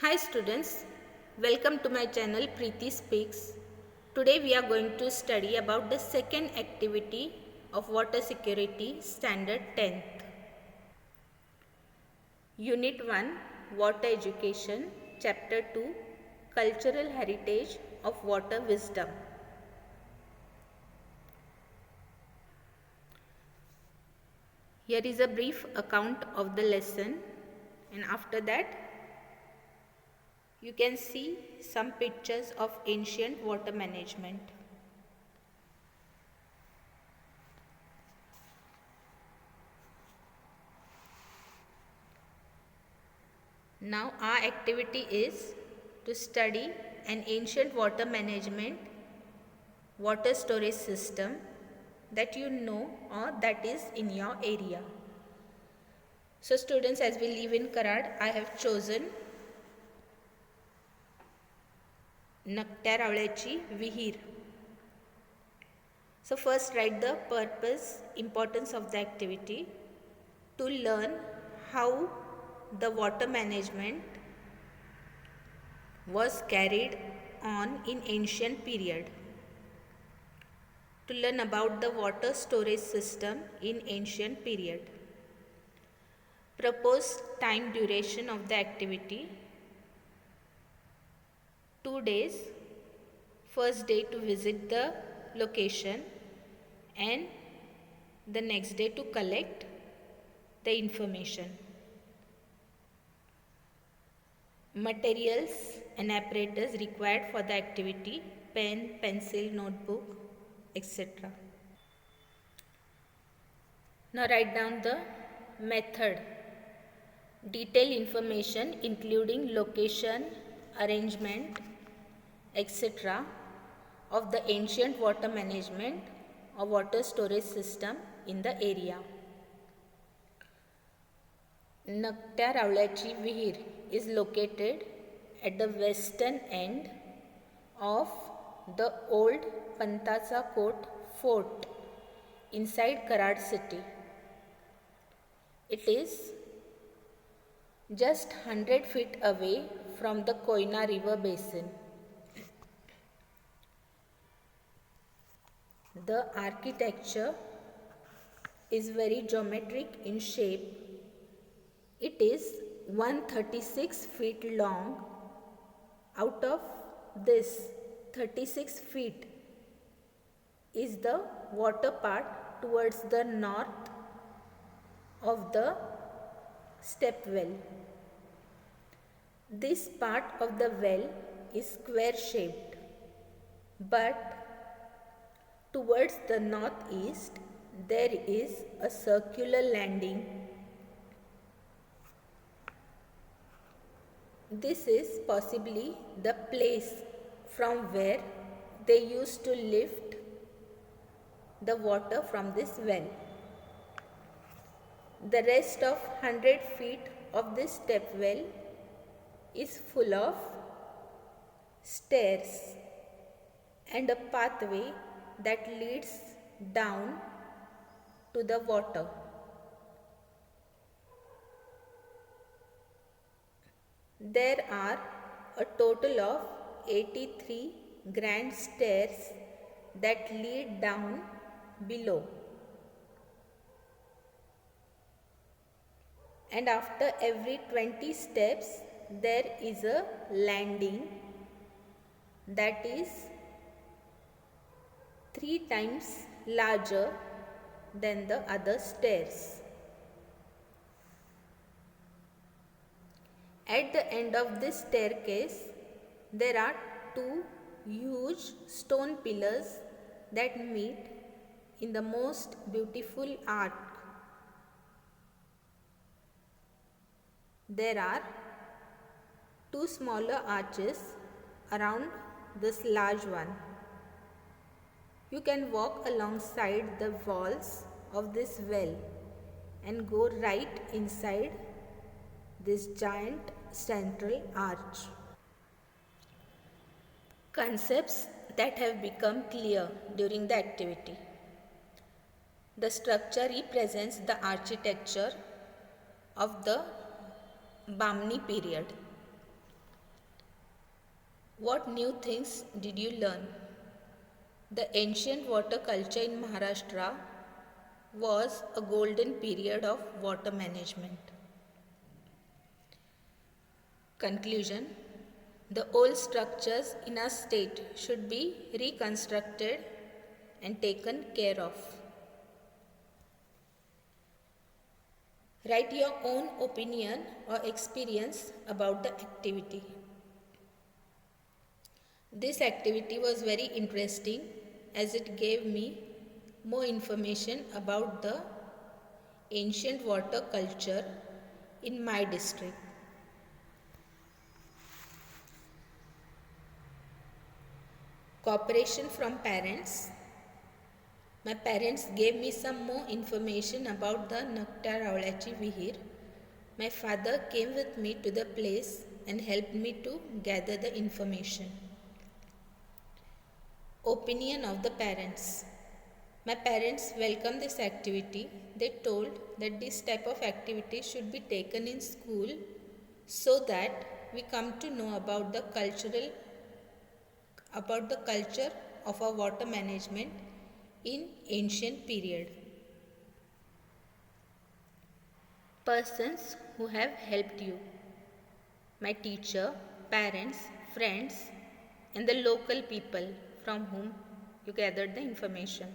Hi students, welcome to my channel Preeti Speaks. Today we are going to study about the second activity of Water Security Standard 10th. Unit 1 Water Education, Chapter 2 Cultural Heritage of Water Wisdom. Here is a brief account of the lesson, and after that you can see some pictures of ancient water management. Now our activity is to study an ancient water management water storage system that you know or that is in your area. So students, as we live in Karad, I have chosen Nakत्या Ravल्याची Vihir. So first write the purpose, importance of the activity, to learn how the water management was carried on in ancient period. To learn about the water storage system in ancient period. Proposed time duration of the activity: 2 days. First day to visit the location and the next day to collect the information. Materials and apparatus required for the activity: pen, pencil, notebook, etc. Now write down the method. Detailed information including location, arrangement, etc. of the ancient water management or water storage system in the area. Nakत्या Ravल्याची Vihir is located at the western end of the old Pantacha Kot fort inside Karad city. It is just 100 feet away from the Koyna river basin. The architecture is very geometric in shape. It is 136 feet long. Out of this 36 feet is the water part towards the north of the step well. This part of the well is square shaped, but towards the northeast there is a circular landing. This is possibly the place from where they used to lift the water from this well. The rest of 100 feet of this step well is full of stairs and a pathway that leads down to the water. There are a total of 83 grand stairs that lead down below. And after every 20 steps, there is a landing that is 3 times larger than the other stairs. At the end of this staircase, there are 2 huge stone pillars that meet in the most beautiful arc. There are 2 smaller arches around this large one. You can walk alongside the walls of this well and go right inside this giant central arch. Concepts that have become clear during the activity. The structure represents the architecture of the Bahmani period. What new things did you learn? The ancient water culture in Maharashtra was a golden period of water management. Conclusion: the old structures in our state should be reconstructed and taken care of. Write your own opinion or experience about the activity. This activity was very interesting as it gave me more information about the ancient water culture in my district. Cooperation from parents. My parents gave me some more information about the Nakta Ravlachi Vihir. My father came with me to the place and helped me to gather the information. Opinion of the parents. My parents welcomed this activity. They told that this type of activity should be taken in school so that we come to know about the culture of our water management in ancient period. Persons who have helped you. My teacher, parents, friends, and the local people from whom you gathered the information.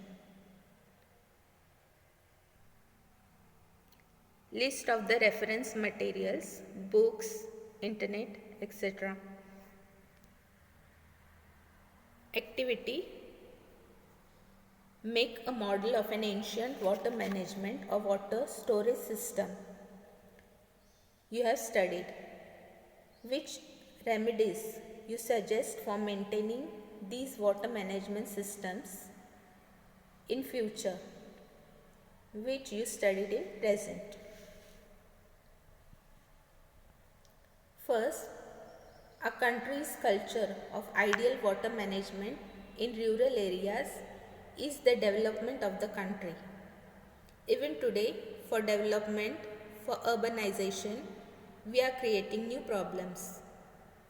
List of the reference materials, books, internet, etc. Activity: make a model of an ancient water management or water storage system you have studied. Which remedies you suggest for maintaining these water management systems in future, which you studied in present. First, our country's culture of ideal water management in rural areas is the development of the country. Even today, for development, for urbanization, we are creating new problems.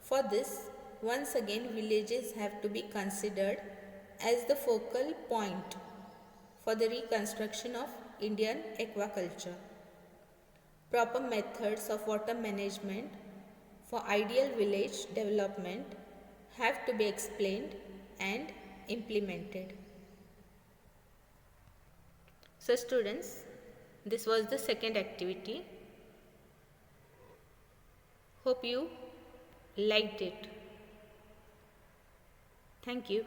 For this, once again, villages have to be considered as the focal point for the reconstruction of Indian aquaculture. Proper methods of water management for ideal village development have to be explained and implemented. So students, this was the second activity. Hope you liked it. Thank you.